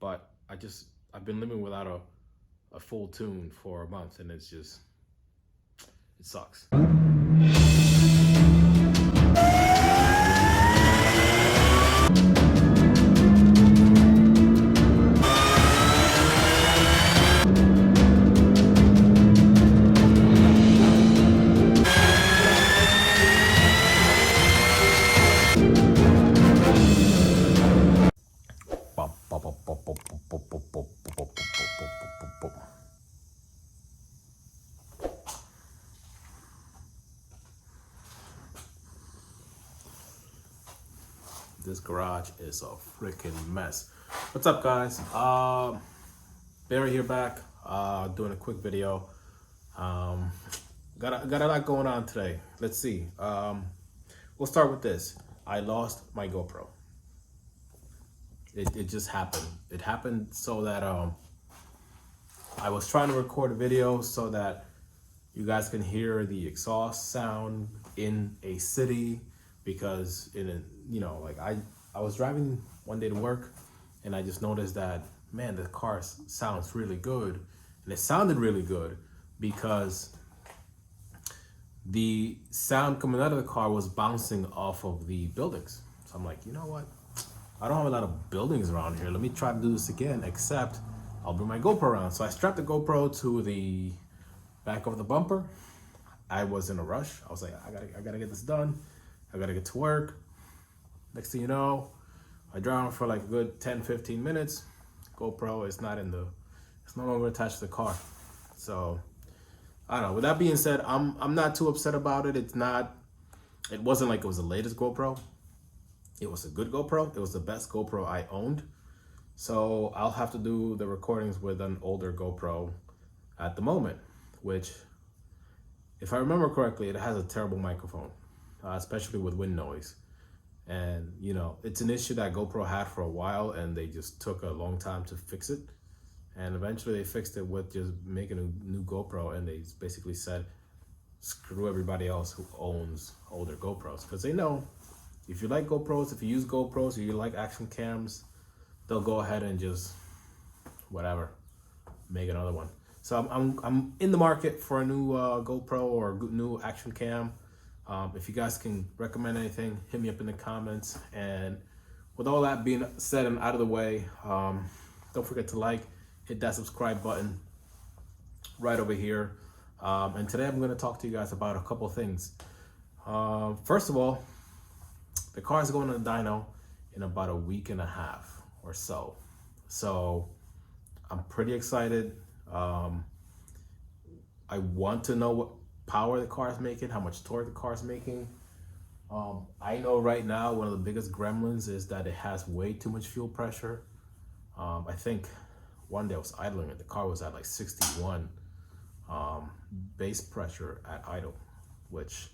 but I've been living without a full tune for a month, and it sucks. This garage is a freaking mess. What's up, guys? Barry here, back doing a quick video. Got a lot going on today. Let's see. We'll start with this. I lost my GoPro. It just happened. It happened so that I was trying to record a video so that you guys can hear the exhaust sound in a city, because I was driving one day to work, and I just noticed that, man, the car sounds really good. And it sounded really good because the sound coming out of the car was bouncing off of the buildings. So I'm like, you know what? I don't have a lot of buildings around here. Let me try to do this again, except I'll bring my GoPro around. So I strapped the GoPro to the back of the bumper. I was in a rush. I was like, I gotta get this done. I gotta get to work. Next thing you know, I drive for like a good 10-15 minutes. GoPro is it's no longer attached to the car. So I don't know. With that being said, I'm not too upset about it. It wasn't like it was the latest GoPro. It was a good GoPro. It was the best GoPro I owned. So I'll have to do the recordings with an older GoPro at the moment, which, if I remember correctly, it has a terrible microphone, especially with wind noise. And it's an issue that GoPro had for a while, and they just took a long time to fix it. And eventually they fixed it with just making a new GoPro, and they basically said, screw everybody else who owns older GoPros, because they know if you like GoPros, if you use GoPros, or you like action cams, they'll go ahead and just whatever, make another one. So I'm in the market for a new GoPro or a new action cam. If you guys can recommend anything, hit me up in the comments. And with all that being said and out of the way, don't forget to hit that subscribe button right over here. And today I'm going to talk to you guys about a couple things. First of all, the car is going to the dyno in about a week and a half or so. So I'm pretty excited. I want to know what power the car is making, how much torque the car is making. I know right now one of the biggest gremlins is that it has way too much fuel pressure. I think one day I was idling it, the car was at like 61 base pressure at idle, which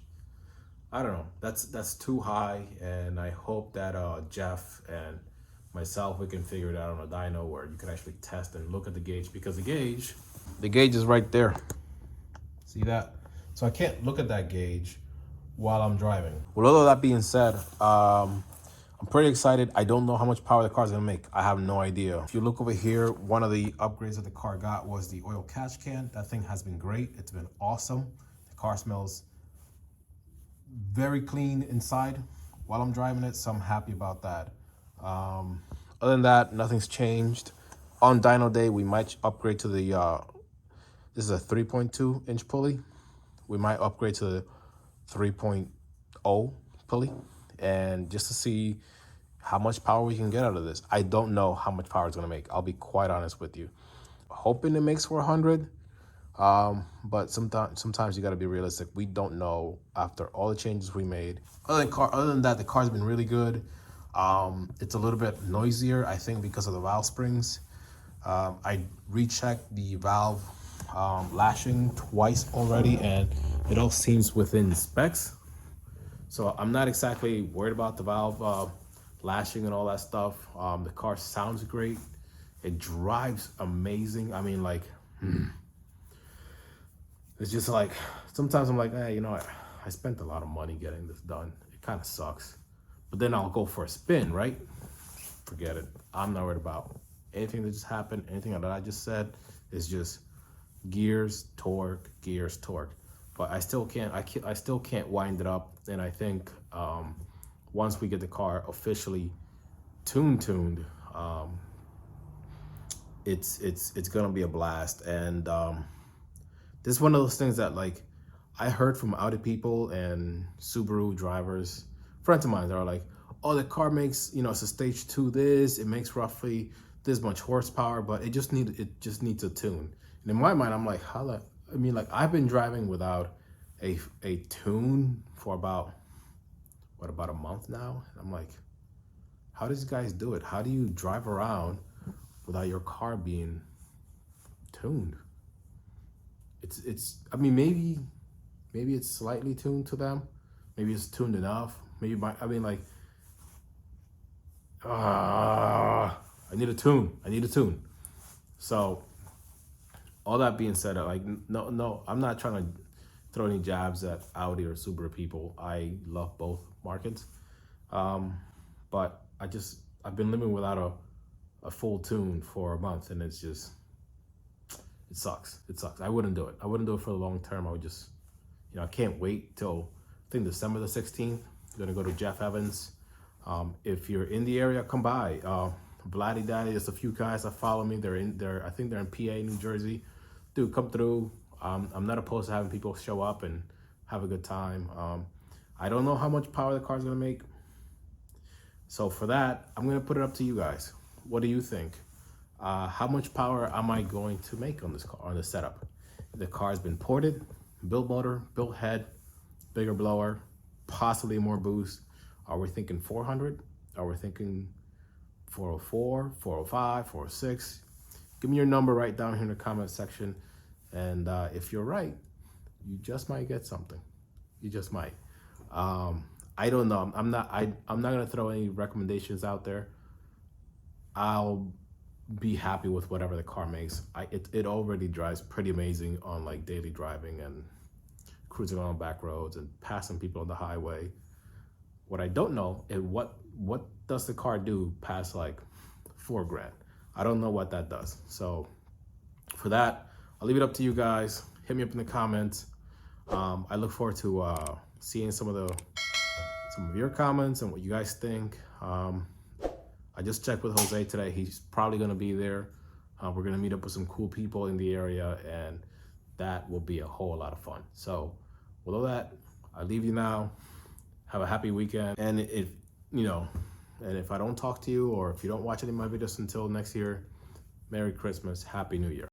I don't know, that's too high. And I hope that Jeff and myself, we can figure it out on a dyno where you can actually test and look at the gauge, because the gauge is right there. See that? So I can't look at that gauge while I'm driving. With all of that being said, I'm pretty excited. I don't know how much power the car is gonna make. I have no idea. If you look over here, one of the upgrades that the car got was the oil catch can. That thing has been great. It's been awesome. The car smells very clean inside while I'm driving it, so I'm happy about that. Other than that, nothing's changed. On dyno day, we might upgrade to the this is a 3.2 inch pulley. We might upgrade to the 3.0 pulley, and just to see how much power we can get out of this. I don't know how much power it's gonna make. I'll be quite honest with you. Hoping it makes 400, but sometimes you gotta be realistic. We don't know after all the changes we made. Other than that, the car's been really good. It's a little bit noisier, I think, because of the valve springs. I rechecked the valve lashing twice already, and it all seems within specs. So I'm not exactly worried about the valve lashing and all that stuff. The car sounds great. It drives amazing. I mean, like, it's just like, sometimes I'm like, hey, I spent a lot of money getting this done. It kind of sucks. But then I'll go for a spin, right? Forget it. I'm not worried about anything that just happened, anything that I just said is just gears, torque, gears, torque. But I still can't, I still can't wind it up. And I think once we get the car officially tuned, it's gonna be a blast. And this is one of those things that like I heard from Audi people and Subaru drivers, friends of mine that are like, oh, the car makes, you know, it's a stage 2 this, it makes roughly this much horsepower, but it just needs a tune. And in my mind, I'm like, how the, I mean, like I've been driving without a tune for about a month now. And I'm like, how do these guys do it? How do you drive around without your car being tuned? It's I mean, maybe it's slightly tuned to them. Maybe it's tuned enough. Maybe I mean like I need a tune. I need a tune. So all that being said, like no, I'm not trying to throw any jabs at Audi or Subaru people. I love both markets. But I've been living without a full tune for a month, and it's just, it sucks. It sucks. I wouldn't do it. I wouldn't do it for the long term. I would just, you know, I can't wait till, I think December the 16th. I'm gonna go to Jeff Evans. If you're in the area, come by. Blatty Daddy, there's a few guys that follow me. I think they're in PA, New Jersey. Dude, come through. I'm not opposed to having people show up and have a good time. I don't know how much power the car's gonna make. So for that, I'm gonna put it up to you guys. What do you think? How much power am I going to make on this car, on this setup? The car's been ported, built motor, built head, bigger blower, possibly more boost. Are we thinking 400? Are we thinking 404, 405, 406? Give me your number right down here in the comment section. And if you're right, you just might get something. You just might. I don't know. I'm not gonna throw any recommendations out there. I'll be happy with whatever the car makes. It already drives pretty amazing on like daily driving and cruising on back roads and passing people on the highway. What I don't know is what does the car do past like $4 grand? I don't know what that does. So for that, I'll leave it up to you guys. Hit me up in the comments. I look forward to seeing some of your comments and what you guys think. I just checked with Jose today. He's probably gonna be there. We're gonna meet up with some cool people in the area, and that will be a whole lot of fun. So with all that, I leave you now. Have a happy weekend. And if I don't talk to you, or if you don't watch any of my videos until next year, Merry Christmas, Happy New Year.